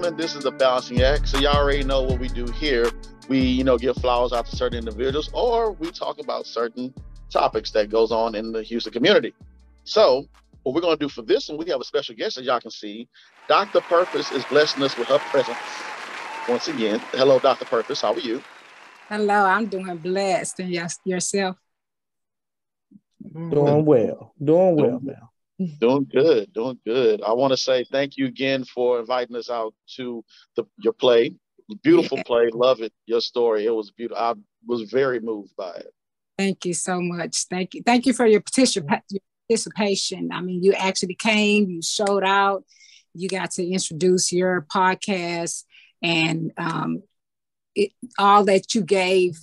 gentlemen, this is the Balancing Act. So y'all already know what we do here. We, give flowers out to certain individuals, or we talk about certain topics that goes on in the Houston community. So what we're going to do for this one, we have a special guest, as y'all can see. Dr. Purpose is blessing us with her presence once again. Hello, Dr. Purpose. How are you? Hello, I'm doing blessed. And yourself? Doing well, man. Doing good. I want to say thank you again for inviting us out to your play. Beautiful play. Love it. Your story. It was beautiful. I was very moved by it. Thank you so much. Thank you. Thank you for your participation. I mean, you actually came, you showed out, you got to introduce your podcast, and all that you gave,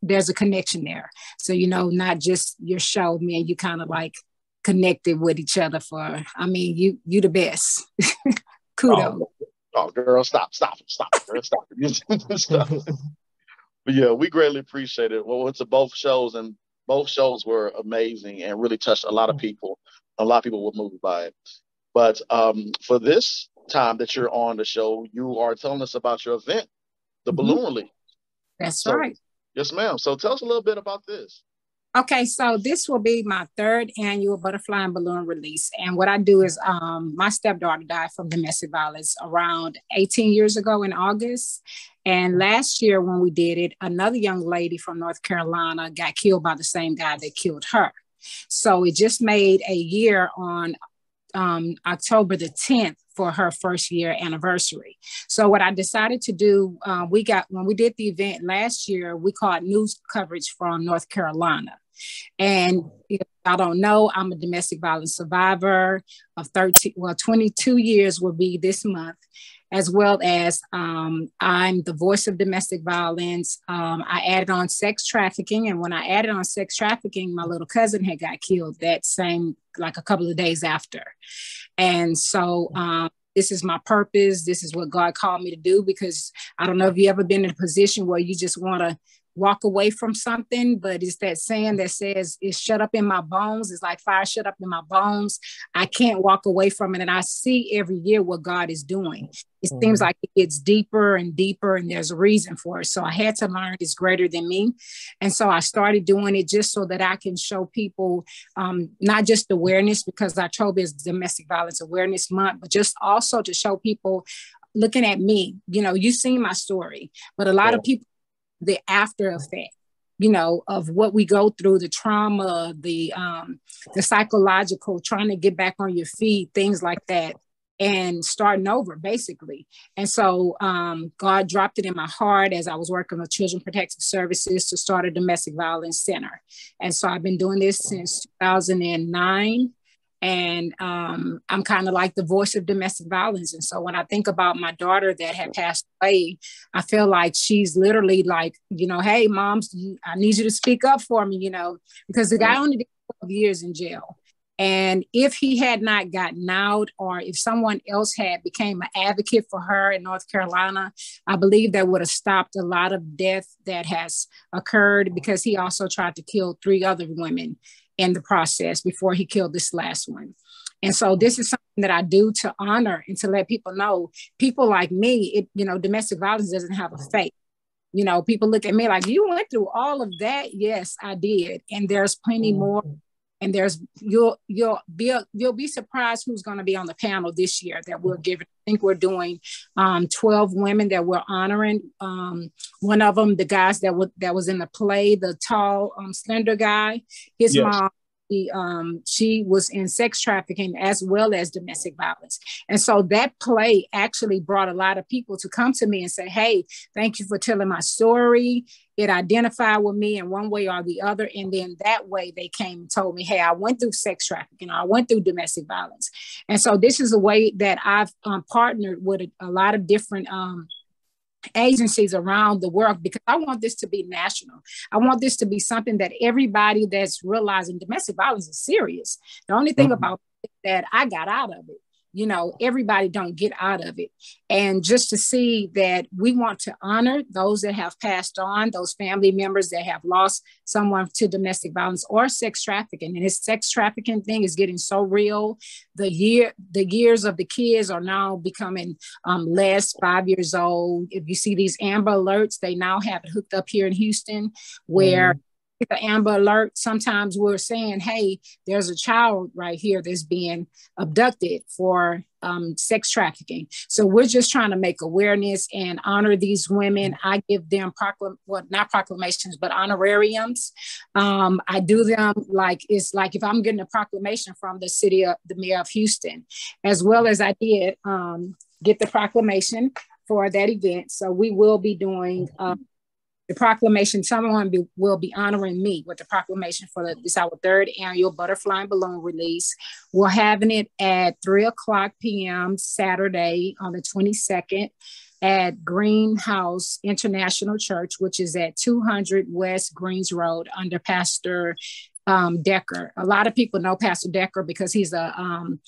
there's a connection there. So, not just your show, man, you kind of like connected with each other you the best. Kudos. Oh, girl, stop, girl, stop. But yeah, we greatly appreciate it. Well, went to both shows, and both shows were amazing and really touched a lot of people. A lot of people were moved by it. But for this time that you're on the show, you are telling us about your event, the balloon release. That's right. Yes, ma'am. So tell us a little bit about this. Okay, so this will be my third annual butterfly and balloon release. And what I do is my stepdaughter died from domestic violence around 18 years ago in August. And last year when we did it, another young lady from North Carolina got killed by the same guy that killed her. So it just made a year on October the 10th for her first year anniversary. So what I decided to do, when we did the event last year, we caught news coverage from North Carolina. And if I don't know, I'm a domestic violence survivor of 22 years will be this month, as well as I'm the voice of domestic violence. I added on sex trafficking. And when I added on sex trafficking, my little cousin had got killed that same, like a couple of days after. And so this is my purpose. This is what God called me to do, because I don't know if you ever been in a position where you just want to walk away from something, but it's that saying that says it's shut up in my bones. It's like fire shut up in my bones. I can't walk away from it. And I see every year what God is doing. It seems like it gets deeper and deeper, and there's a reason for it. So I had to learn it's greater than me. And so I started doing it just so that I can show people not just awareness, because October is Domestic Violence Awareness Month, but just also to show people looking at me, you've seen my story, but a lot of people, the after effect, of what we go through, the trauma, the psychological, trying to get back on your feet, things like that, and starting over basically. And so God dropped it in my heart as I was working with Children Protective Services to start a domestic violence center. And so I've been doing this since 2009. And I'm kind of like the voice of domestic violence. And so when I think about my daughter that had passed away, I feel like she's literally like, hey, moms, I need you to speak up for me, because the guy only did 12 years in jail. And if he had not gotten out, or if someone else had became an advocate for her in North Carolina, I believe that would have stopped a lot of death that has occurred, because he also tried to kill 3 other women in the process before he killed this last one. And so this is something that I do to honor and to let people know, people like me, domestic violence doesn't have a fate. People look at me like, you went through all of that. Yes, I did. And there's plenty more. And you'll be surprised who's going to be on the panel this year that we're giving. I think we're doing 12 women that we're honoring. One of them, the guys that was in the play, the tall, slender guy, his mom, she was in sex trafficking as well as domestic violence. And so that play actually brought a lot of people to come to me and say, hey, thank you for telling my story. It identified with me in one way or the other. And then that way they came and told me, hey, I went through sex trafficking, I went through domestic violence. And so this is a way that I've partnered with a lot of different agencies around the world, because I want this to be national. I want this to be something that everybody that's realizing domestic violence is serious. The only thing about it that I got out of it, you know, everybody don't get out of it. And just to see that we want to honor those that have passed on, those family members that have lost someone to domestic violence or sex trafficking. And this sex trafficking thing is getting so real. The years of the kids are now becoming less, 5 years old. If you see these Amber Alerts, they now have it hooked up here in Houston, where the Amber Alert, sometimes we're saying, hey, there's a child right here that's being abducted for sex trafficking. So we're just trying to make awareness and honor these women. I give them not proclamations, but honorariums. I do them like, it's like if I'm getting a proclamation from the mayor of Houston, as well as I did get the proclamation for that event. So we will be doing the proclamation. Someone will be honoring me with the proclamation for this our third annual butterfly and balloon release. We're having it at 3:00 p.m. Saturday on the 22nd at Greenhouse International Church, which is at 200 West Greens Road under Pastor Decker. A lot of people know Pastor Decker because he's one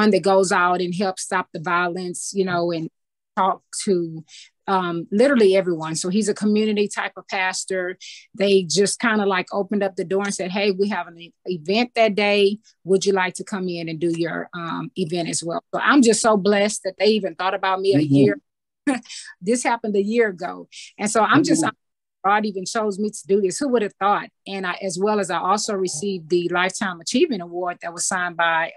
that goes out and helps stop the violence, you know, and talk to literally everyone. So he's a community type of pastor. They just kind of like opened up the door and said, hey, we have an event that day. Would you like to come in and do your event as well? So I'm just so blessed that they even thought about me a year. This happened a year ago. And so I'm just, God even chose me to do this. Who would have thought? And as well as I also received the Lifetime Achievement Award that was signed by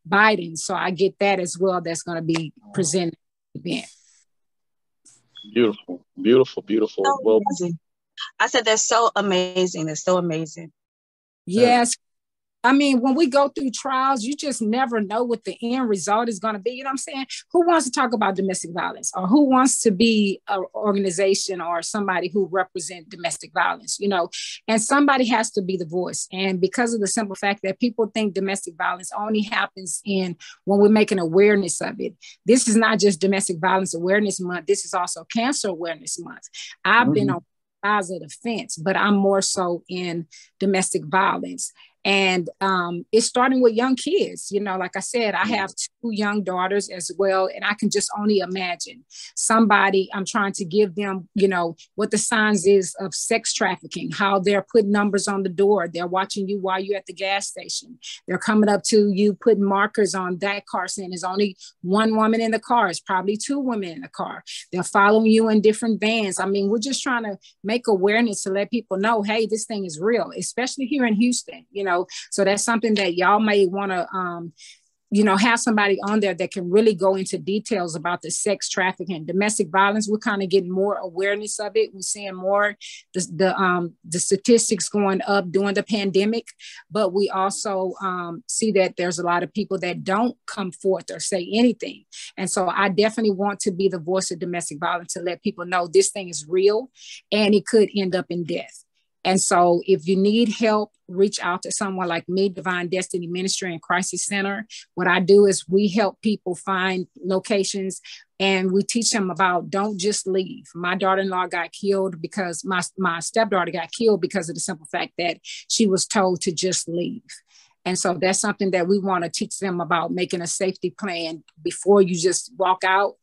Biden. So I get that as well. That's going to be presented at the event. Beautiful, beautiful, beautiful. So well, I said they're so amazing. They're so amazing. Yes. I mean, when we go through trials, you just never know what the end result is going to be. You know what I'm saying? Who wants to talk about domestic violence, or who wants to be an organization or somebody who represents domestic violence, you know? And somebody has to be the voice. And because of the simple fact that people think domestic violence only happens when we're making awareness of it. This is not just Domestic Violence Awareness Month. This is also Cancer Awareness Month. I've been on sides of the fence, but I'm more so in domestic violence. And it's starting with young kids. You know, like I said, I have 2 young daughters as well. And I can just only imagine somebody, I'm trying to give them, you know, what the signs is of sex trafficking, how they're putting numbers on the door. They're watching you while you're at the gas station. They're coming up to you, putting markers on that car saying there's only 1 woman in the car. It's probably 2 women in the car. They're following you in different vans. I mean, we're just trying to make awareness to let people know, hey, this thing is real, especially here in Houston, you know. So that's something that y'all may want to, you know, have somebody on there that can really go into details about the sex trafficking, domestic violence. We're kind of getting more awareness of it. We're seeing more the statistics going up during the pandemic, but we also see that there's a lot of people that don't come forth or say anything. And so I definitely want to be the voice of domestic violence to let people know this thing is real and it could end up in death. And so if you need help, reach out to someone like me, Divine Destiny Ministry and Crisis Center. What I do is we help people find locations and we teach them about don't just leave. My daughter-in-law got killed because my stepdaughter got killed because of the simple fact that she was told to just leave. And so that's something that we want to teach them about, making a safety plan before you just walk out.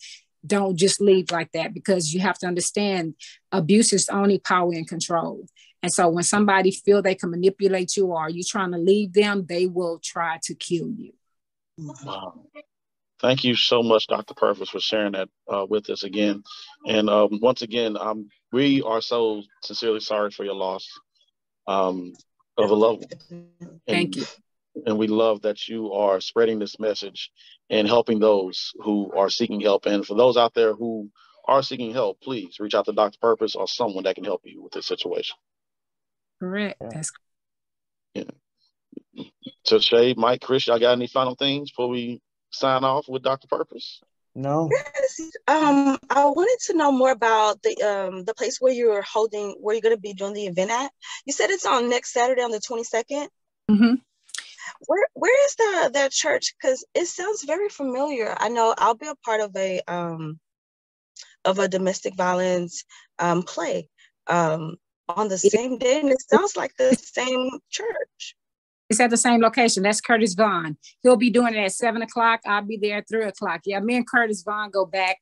Don't just leave like that, because you have to understand abuse is only power and control. And so when somebody feel they can manipulate you or you trying to leave them, they will try to kill you. Wow. Thank you so much, Dr. Purvis, for sharing that with us again. And once again, we are so sincerely sorry for your loss of a loved one. Thank you. And we love that you are spreading this message and helping those who are seeking help. And for those out there who are seeking help, please reach out to Dr. Purvis or someone that can help you with this situation. Correct. That's correct. Yeah. So Shay, Mike, Chris, y'all got any final things before we sign off with Dr. Purvis? No. Yes. I wanted to know more about the place where you're going to be doing the event at. You said it's on next Saturday on the 22nd. Mm-hmm. Where is that church? Because it sounds very familiar. I know I'll be a part of a domestic violence play on the same day, and it sounds like the same church. It's at the same location. That's Curtis Vaughn. He'll be doing it at 7 o'clock. I'll be there at 3 o'clock. Yeah, me and Curtis Vaughn go back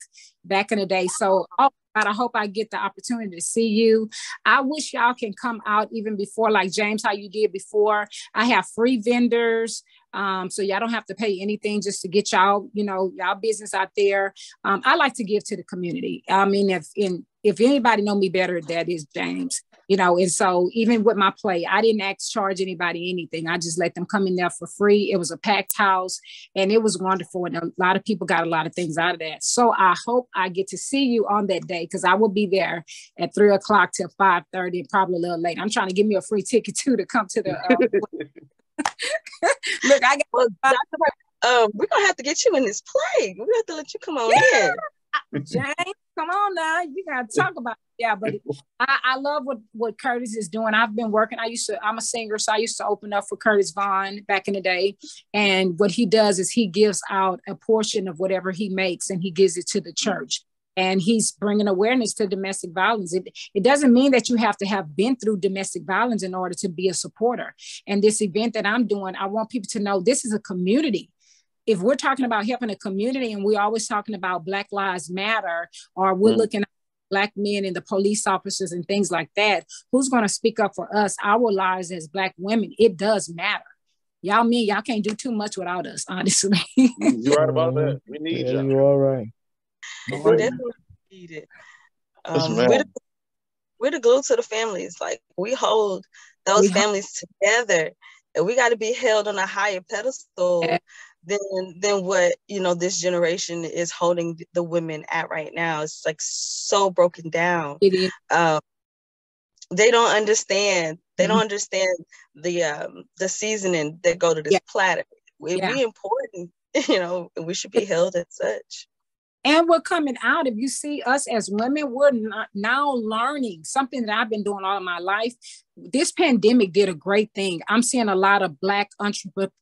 in the day. So, oh God, I hope I get the opportunity to see you. I wish y'all can come out even before, like James, how you did before. I have free vendors. So y'all don't have to pay anything just to get y'all, y'all business out there. I like to give to the community. I mean, if anybody know me better, that is James. And so even with my play, I didn't charge anybody anything. I just let them come in there for free. It was a packed house and it was wonderful. And a lot of people got a lot of things out of that. So I hope I get to see you on that day because I will be there at 3 o'clock till 5:30, probably a little late. I'm trying to give me a free ticket too to come to the. Look, I got. Well, we're gonna have to get you in this play. We're gonna have to let you come on in. James, come on now. You gotta talk about it. Yeah, but I love what Curtis is doing. I've been working. I'm a singer, so I used to open up for Curtis Vaughn back in the day. And what he does is he gives out a portion of whatever he makes and he gives it to the church. And he's bringing awareness to domestic violence. It doesn't mean that you have to have been through domestic violence in order to be a supporter. And this event that I'm doing, I want people to know this is a community. If we're talking about helping a community and we're always talking about Black Lives Matter, or we're looking at Black men and the police officers and things like that, who's going to speak up for us, our lives as Black women? It does matter. Y'all can't do too much without us, honestly. You're right about that. We need y'all. You're all right. We definitely need it. We're the glue to the families. Like, we hold those families together, and we got to be held on a higher pedestal than what this generation is holding the women at right now. It's like so broken down. It is. They don't understand. They don't understand the seasoning that go to this platter. We important, and we should be held as such. And we're coming out. If you see us as women, we're now learning something that I've been doing all of my life. This pandemic did a great thing. I'm seeing a lot of Black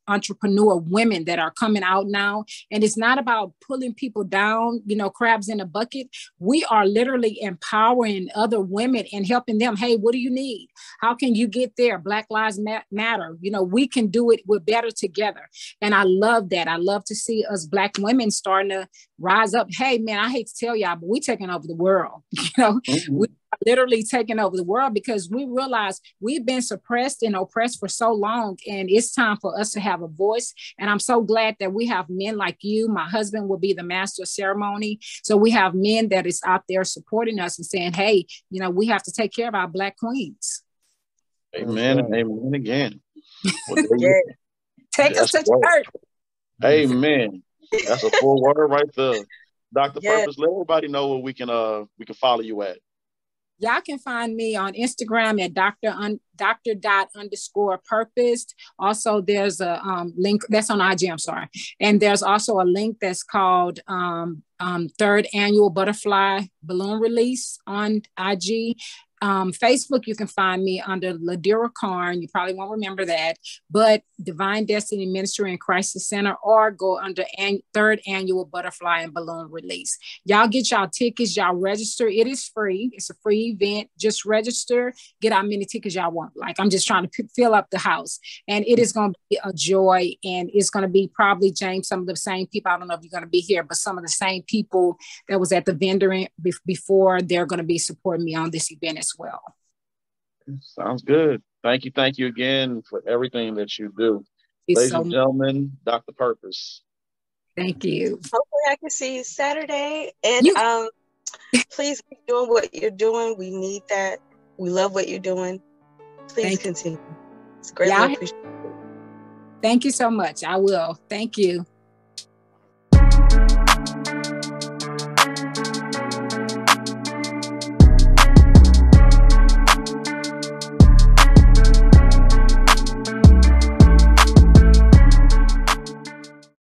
entrepreneur women that are coming out now. And it's not about pulling people down, crabs in a bucket. We are literally empowering other women and helping them. Hey, what do you need? How can you get there? Black Lives Matter. We can do it. We're better together. And I love that. I love to see us Black women starting to rise up. Hey, man, I hate to tell y'all, but we're taking over the world. We literally taking over the world because we realize we've been suppressed and oppressed for so long, and it's time for us to have a voice. And I'm so glad that we have men like you. My husband will be the master of ceremony. So we have men that is out there supporting us and saying, hey, we have to take care of our Black queens. Amen. Amen again. Take us to church. Amen. That's a full word right there. Dr. Purpose, let everybody know where we can follow you at. Y'all can find me on Instagram at Dr._purpose. Also, there's a link that's on IG, I'm sorry. And there's also a link that's called Third Annual Butterfly Balloon Release on IG. Facebook, you can find me under Ladira Karn. You probably won't remember that, but Divine Destiny Ministry and Crisis Center, or go under Third Annual Butterfly and Balloon Release. Y'all get y'all tickets, y'all register. It is free. It's a free event. Just register, get how many tickets y'all want. Like, I'm just trying to fill up the house, and it is going to be a joy. And it's going to be probably, James, some of the same people. I don't know if you're going to be here, but some of the same people that was at the vendor before, they're going to be supporting me on this event as well. Sounds good. Thank you again for everything that you do. Ladies and gentlemen, Dr. Purpose. Thank you. Hopefully I can see you Saturday. And please keep doing what you're doing. We need that. We love what you're doing. Please continue. It's greatly appreciated. Thank you so much. I will. Thank you.